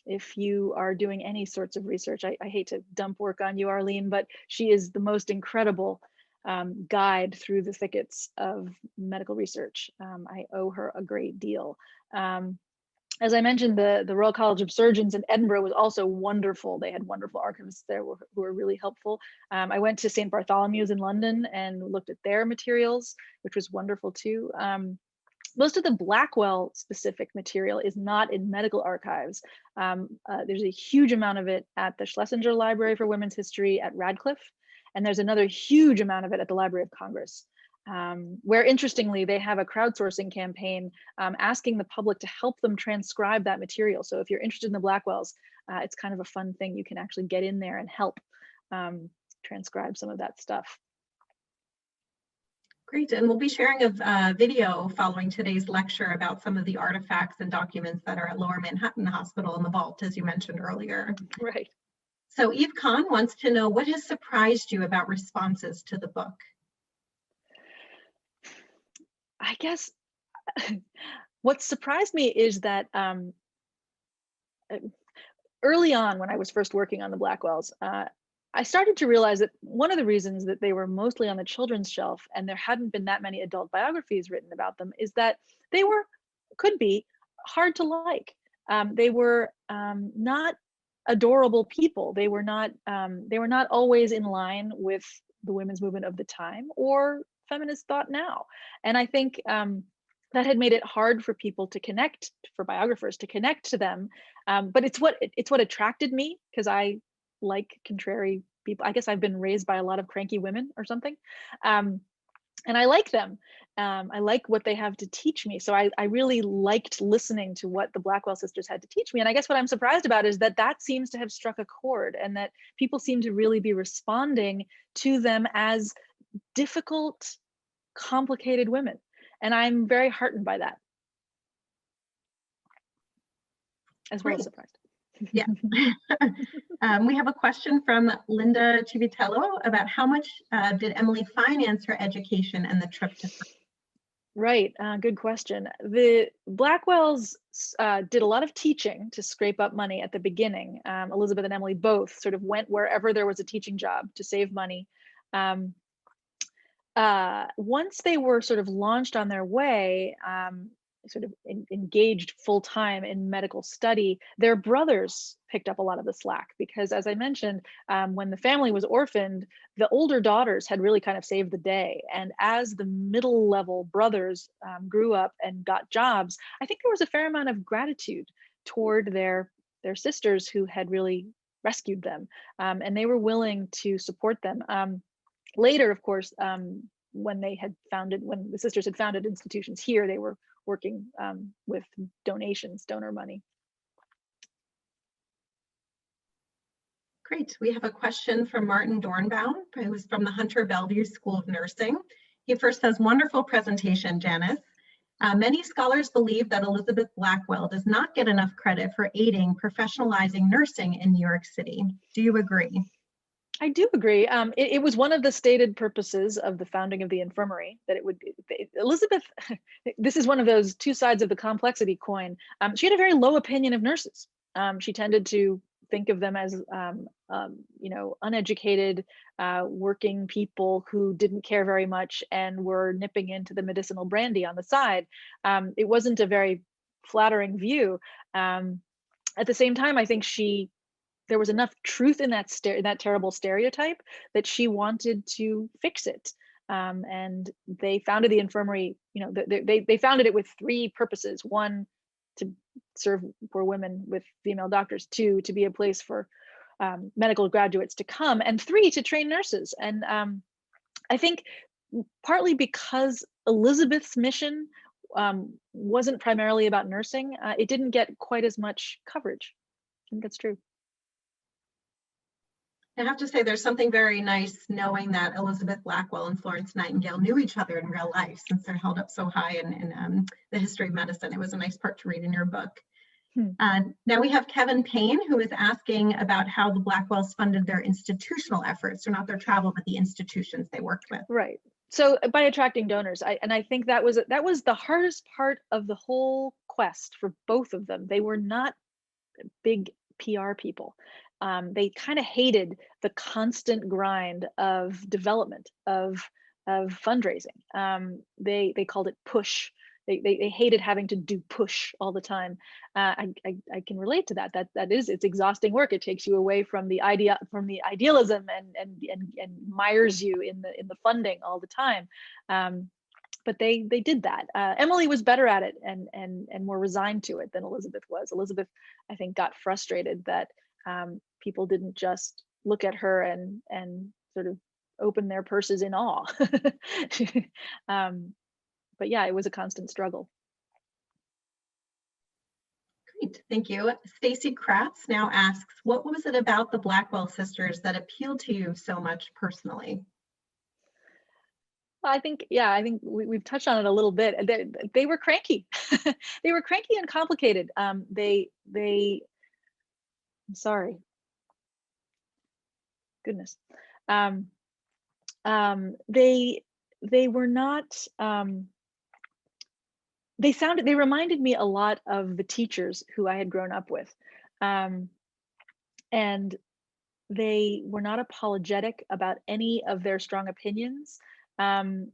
if you are doing any sorts of research, I hate to dump work on you, Arlene, but she is the most incredible guide through the thickets of medical research. I owe her a great deal. As I mentioned, the Royal College of Surgeons in Edinburgh was also wonderful. They had wonderful archivists there who were really helpful. I went to St. Bartholomew's in London and looked at their materials, which was wonderful too. Most of the Blackwell specific material is not in medical archives. There's a huge amount of it at the Schlesinger Library for Women's History at Radcliffe, and there's another huge amount of it at the Library of Congress, where interestingly, they have a crowdsourcing campaign asking the public to help them transcribe that material. So if you're interested in the Blackwells, it's kind of a fun thing. You can actually get in there and help transcribe some of that stuff. Great, and we'll be sharing a video following today's lecture about some of the artifacts and documents that are at Lower Manhattan Hospital in the vault, as you mentioned earlier. Right. So Eve Kahn wants to know, what has surprised you about responses to the book? I guess what surprised me is that early on, when I was first working on the Blackwells, I started to realize that one of the reasons that they were mostly on the children's shelf and there hadn't been that many adult biographies written about them is that they could be hard to like. They were not adorable people. They were not always in line with the women's movement of the time or feminist thought now. And I think that had made it hard for people to connect, for biographers to connect to them. But it's what attracted me, because I like contrary people. I guess I've been raised by a lot of cranky women or something. And I like them. I like what they have to teach me. So I really liked listening to what the Blackwell sisters had to teach me. And I guess what I'm surprised about is that that seems to have struck a chord, and that people seem to really be responding to them as difficult, complicated women. And I'm very heartened by that, as well as surprised. Yeah. We have a question from Linda Civitello about how much did Emily finance her education and the trip to France? Right, good question. The Blackwells did a lot of teaching to scrape up money at the beginning. Elizabeth and Emily both sort of went wherever there was a teaching job to save money. Once they were sort of launched on their way, sort of engaged full time in medical study, their brothers picked up a lot of the slack, because as I mentioned, when the family was orphaned, the older daughters had really kind of saved the day. And as the middle level brothers grew up and got jobs, I think there was a fair amount of gratitude toward their sisters who had really rescued them, and they were willing to support them. Later, of course, when the sisters had founded institutions here, they were working with donor money. Great. We have a question from Martin Dornbaum, who's from the Hunter Bellevue School of Nursing. He first says, wonderful presentation, Janice. Many scholars believe that Elizabeth Blackwell does not get enough credit for aiding professionalizing nursing in New York City. Do you agree? I do agree. It was one of the stated purposes of the founding of the infirmary that it would be, Elizabeth, this is one of those two sides of the complexity coin. She had a very low opinion of nurses. She tended to think of them as, uneducated, working people who didn't care very much and were nipping into the medicinal brandy on the side. It wasn't a very flattering view. At the same time, I think there was enough truth in that terrible stereotype that she wanted to fix it. And they founded the infirmary, they founded it with three purposes. One, to serve poor women with female doctors. Two, to be a place for medical graduates to come. And three, to train nurses. And I think partly because Elizabeth's mission wasn't primarily about nursing, it didn't get quite as much coverage. I think that's true. I have to say there's something very nice knowing that Elizabeth Blackwell and Florence Nightingale knew each other in real life, since they're held up so high in the history of medicine. It was a nice part to read in your book. Now we have Kevin Payne, who is asking about how the Blackwells funded their institutional efforts, so not their travel, but the institutions they worked with. Right. So by attracting donors, I think that was the hardest part of the whole quest for both of them. They were not big PR people. They kind of hated the constant grind of development, of fundraising. They called it push. They hated having to do push all the time. I can relate to that. It's exhausting work. It takes you away from the idealism and mires you in the funding all the time. But they did that. Emily was better at it and more resigned to it than Elizabeth was. Elizabeth, I think, got frustrated that people didn't just look at her and sort of open their purses in awe. But yeah, it was a constant struggle. Great, thank you. Stacy Kratz now asks, what was it about the Blackwell sisters that appealed to you so much personally? I think we've touched on it a little bit. They were cranky. They were cranky and complicated. I'm sorry. Goodness. They were not, they reminded me a lot of the teachers who I had grown up with. And they were not apologetic about any of their strong opinions. I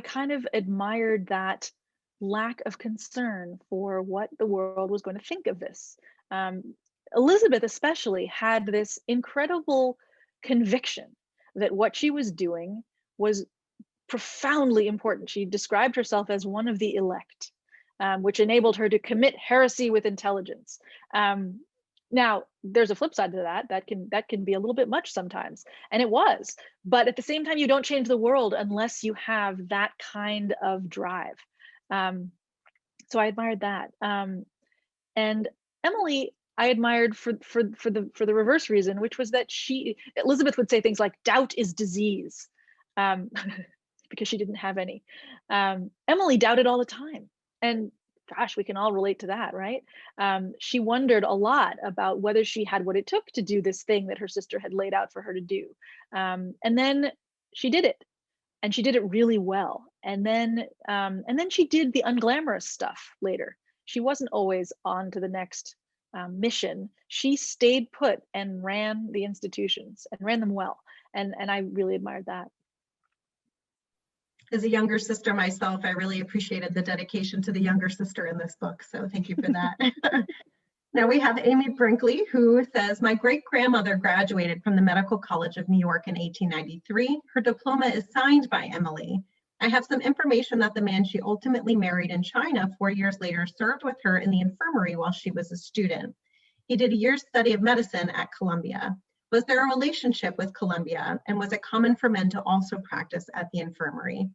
kind of admired that lack of concern for what the world was going to think of this. Elizabeth especially had this incredible conviction that what she was doing was profoundly important. She described herself as one of the elect, which enabled her to commit heresy with intelligence. Now, there's a flip side to that. That can be a little bit much sometimes, and it was. But at the same time, you don't change the world unless you have that kind of drive. So I admired that. And Emily, I admired for the reverse reason, which was that Elizabeth would say things like doubt is disease, because she didn't have any. Emily doubted all the time, and gosh, we can all relate to that, right? She wondered a lot about whether she had what it took to do this thing that her sister had laid out for her to do. And then she did it, and she did it really well. And then she did the unglamorous stuff later. She wasn't always on to the next mission. She stayed put and ran the institutions and ran them well. And I really admired that. As a younger sister myself, I really appreciated the dedication to the younger sister in this book. So thank you for that. Now we have Amy Brinkley, who says, my great-grandmother graduated from the Medical College of New York in 1893. Her diploma is signed by Emily. I have some information that the man she ultimately married in China 4 years later served with her in the infirmary while she was a student. He did a year's study of medicine at Columbia. Was there a relationship with Columbia, and was it common for men to also practice at the infirmary?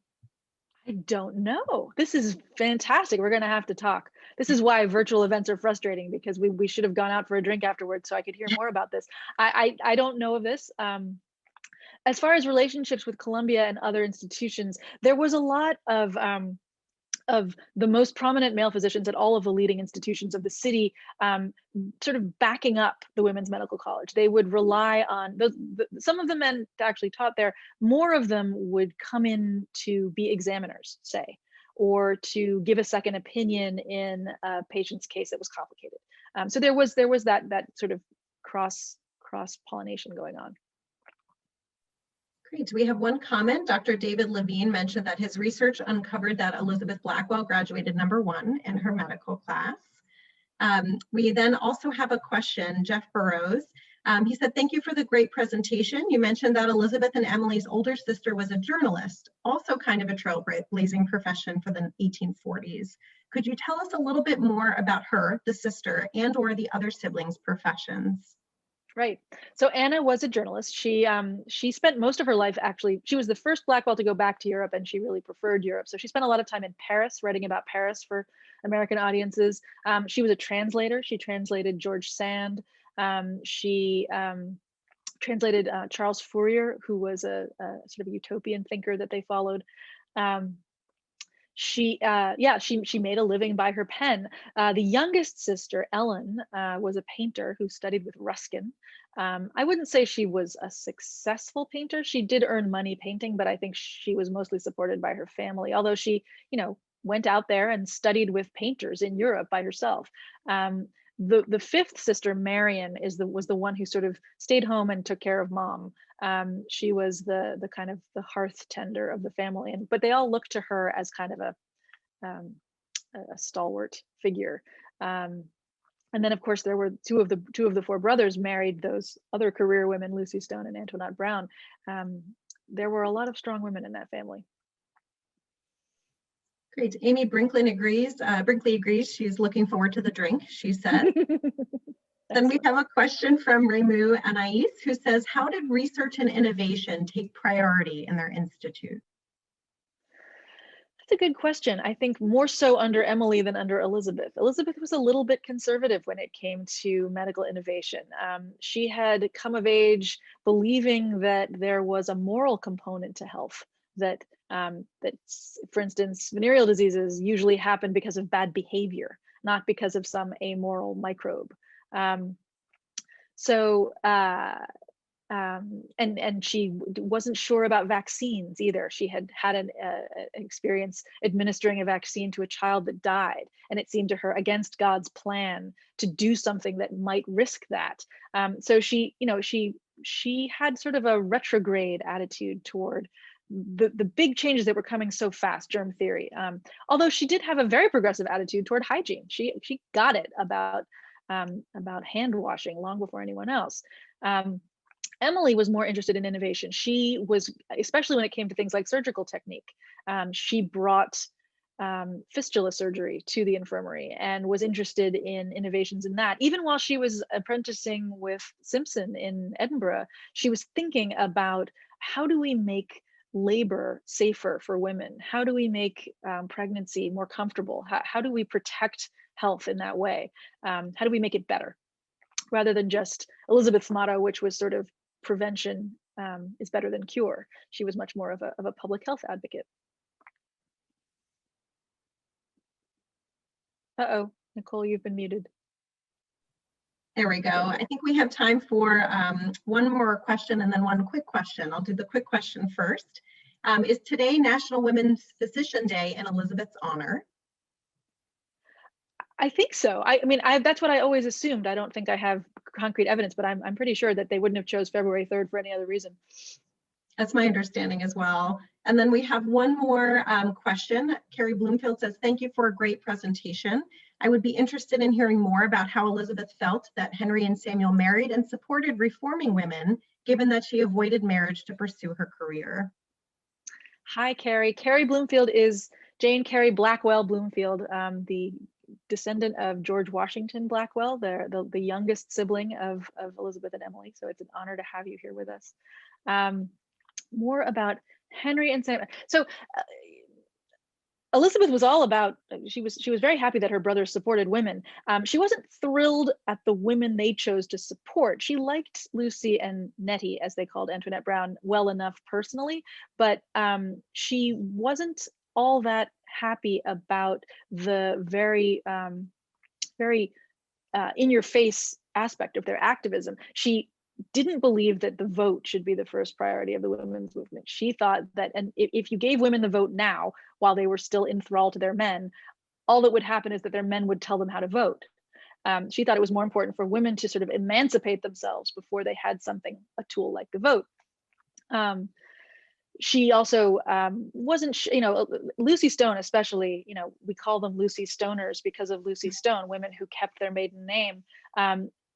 I don't know. This is fantastic. We're going to have to talk. This is why virtual events are frustrating, because we should have gone out for a drink afterwards so I could hear more about this. I don't know of this. As far as relationships with Columbia and other institutions, there was a lot of the most prominent male physicians at all of the leading institutions of the city, sort of backing up the Women's Medical College. They would rely on some of the men actually taught there. More of them would come in to be examiners, say, or to give a second opinion in a patient's case that was complicated. So there was that sort of cross pollination going on. Great. We have one comment. Dr. David Levine mentioned that his research uncovered that Elizabeth Blackwell graduated #1 in her medical class. We then also have a question, Jeff Burrows. He said, thank you for the great presentation. You mentioned that Elizabeth and Emily's older sister was a journalist, also kind of a trailblazing profession for the 1840s. Could you tell us a little bit more about her, the sister, and or the other siblings' professions? Right. So Anna was a journalist. She spent most of her life, actually, she was the first Blackwell to go back to Europe, and she really preferred Europe. So she spent a lot of time in Paris, writing about Paris for American audiences. She was a translator. She translated George Sand. She translated Charles Fourier, who was a sort of utopian thinker that they followed. She made a living by her pen. The youngest sister, Ellen, was a painter who studied with Ruskin. I wouldn't say she was a successful painter. She did earn money painting, but I think she was mostly supported by her family, although she, went out there and studied with painters in Europe by herself. The fifth sister, Marion, was the one who sort of stayed home and took care of mom. She was the kind of the hearth tender of the family, but they all looked to her as kind of a stalwart figure. And then, of course, there were two of the four brothers married those other career women, Lucy Stone and Antoinette Brown. There were a lot of strong women in that family. Great. Amy Brinkley agrees. She's looking forward to the drink, she said. Then we have a question from Remu Anais, who says, how did research and innovation take priority in their institute? That's a good question. I think more so under Emily than under Elizabeth. Elizabeth was a little bit conservative when it came to medical innovation. She had come of age believing that there was a moral component to health, that for instance, venereal diseases usually happen because of bad behavior, not because of some amoral microbe. And she wasn't sure about vaccines either. She had an experience administering a vaccine to a child that died, and it seemed to her against God's plan to do something that might risk that. So she had sort of a retrograde attitude toward the big changes that were coming so fast, germ theory. Although she did have a very progressive attitude toward hygiene. She got it about hand washing long before anyone else. Emily was more interested in innovation. She was, especially when it came to things like surgical technique, she brought fistula surgery to the infirmary and was interested in innovations in that. Even while she was apprenticing with Simpson in Edinburgh, she was thinking about, how do we make labor safer for women? How do we make pregnancy more comfortable? How do we protect health in that way? How do we make it better? Rather than just Elizabeth's motto, which was sort of prevention is better than cure. She was much more of a public health advocate. Uh-oh, Nicole, you've been muted. There we go. I think we have time for one more question and then one quick question. I'll do the quick question first. Is today National Women's Physician Day in Elizabeth's honor? I think so. I mean, that's what I always assumed. I don't think I have concrete evidence, but I'm pretty sure that they wouldn't have chose February 3rd for any other reason. That's my understanding as well. And then we have one more question. Carrie Bloomfield says, thank you for a great presentation. I would be interested in hearing more about how Elizabeth felt that Henry and Samuel married and supported reforming women, given that she avoided marriage to pursue her career. Hi, Carrie. Carrie Bloomfield is Jane Carey Blackwell Bloomfield, the descendant of George Washington Blackwell, the youngest sibling of Elizabeth and Emily. So it's an honor to have you here with us. More about Henry and Samuel. So Elizabeth was all about, she was very happy that her brothers supported women. She wasn't thrilled at the women they chose to support. She liked Lucy and Nettie, as they called Antoinette Brown, well enough personally, but she wasn't all that happy about the very in-your-face aspect of their activism. She didn't believe that the vote should be the first priority of the women's movement. She thought that, and if you gave women the vote now, while they were still in thrall to their men, all that would happen is that their men would tell them how to vote. She thought it was more important for women to sort of emancipate themselves before they had something, a tool like the vote. She also wasn't, Lucy Stone especially, we call them Lucy Stoners because of Lucy Stone, women who kept their maiden name.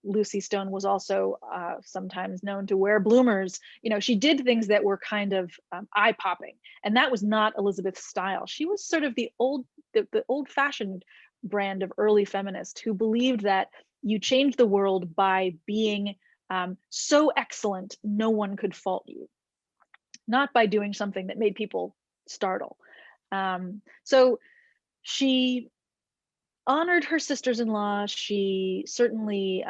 Lucy Stone was also sometimes known to wear bloomers. She did things that were kind of eye-popping, and that was not Elizabeth's style. She was sort of the old-fashioned brand of early feminist who believed that you change the world by being so excellent no one could fault you, not by doing something that made people startle. So she honored her sisters-in-law. She certainly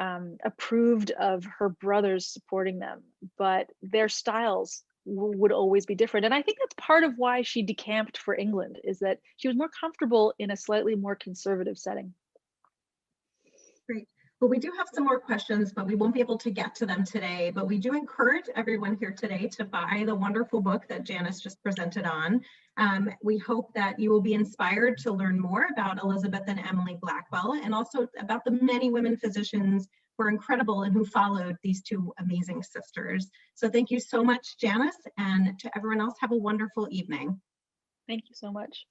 approved of her brothers supporting them, but their styles would always be different. And I think that's part of why she decamped for England, is that she was more comfortable in a slightly more conservative setting. Great. Well, we do have some more questions, but we won't be able to get to them today. But we do encourage everyone here today to buy the wonderful book that Janice just presented on. We hope that you will be inspired to learn more about Elizabeth and Emily Blackwell, and also about the many women physicians who are incredible and who followed these two amazing sisters. So thank you so much, Janice, and to everyone else, have a wonderful evening. Thank you so much.